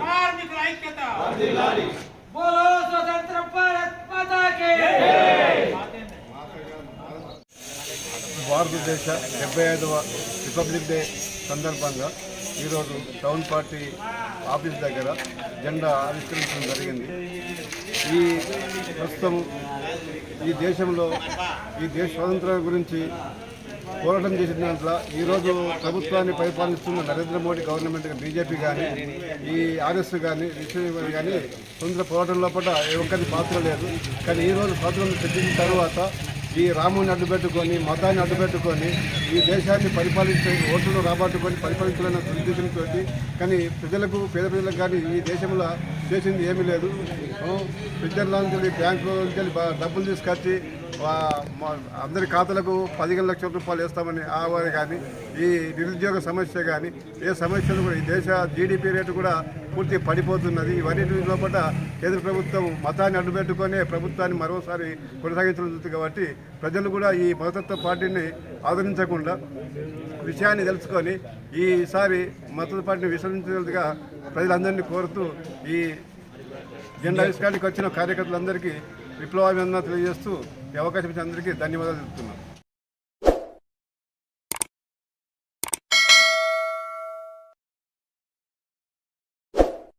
కార్మికుల ఐక్యత బోలో స్వతంత్ర భారత్ మాతా కి భారతదేశ 75వ రిపబ్లిక్ డే సందర్భంగా ఈరోజు టౌన్ పార్టీ ఆఫీస్ దగ్గర జెండా ఆవిష్కరించడం జరిగింది. ఈ ప్రస్తుతం ఈ దేశంలో ఈ దేశ స్వాతంత్రం గురించి పోరాటం చేసిన దాంట్లో ఈరోజు ప్రభుత్వాన్ని పరిపాలిస్తున్న నరేంద్ర మోడీ గవర్నమెంట్ బీజేపీ కానీ ఈ ఆర్ఎస్ కానీ విశ్వ కానీ స్వతంత్ర పోరాటం లోపల ఏ ఒక్కరి పాత్ర లేదు. కానీ ఈరోజు స్వాతంత్రం తెచ్చిన తర్వాత ఈ రాముని అడ్డుపెట్టుకొని మతాన్ని అడ్డుపెట్టుకొని ఈ దేశాన్ని పరిపాలించే ఓట్లను రాబట్టుకొని పరిపాలించాలన్న ఉద్దేశంతో కానీ ప్రజలకు పేద ప్రజలకు కానీ ఈ దేశంలో చేసింది ఏమీ లేదు. స్విట్జర్లాండ్ నుంచి బ్యాంకులో నుంచి డబ్బులు తీసుకొచ్చి అందరి ఖాతాలకు 15 లక్షల రూపాయలు వేస్తామని ఆవారు కానీ ఈ నిరుద్యోగ సమస్య కానీ ఏ సమస్యలు కూడా ఈ దేశ జీడిపి రేటు కూడా పూర్తి పడిపోతున్నది. ఇవన్నీ లోపల కేంద్ర ప్రభుత్వం మతాన్ని అడ్డుపెట్టుకొని ప్రభుత్వాన్ని మరోసారి కొనసాగించడం జరుగుతుంది. కాబట్టి ప్రజలు కూడా ఈ మతతత్వ పార్టీని ఆదరించకుండా విషయాన్ని తెలుసుకొని ఈసారి మతతత్వ పార్టీని విసర్జించినట్టుగా ప్రజలందరినీ కోరుతూ ఈ జెండా ఆవిష్కరణకి వచ్చిన కార్యకర్తలందరికీ విప్లవాభినందనలు తెలియజేస్తూ ఈ అవకాశం ఇచ్చిన అందరికీ ధన్యవాదాలు చెప్తున్నాను.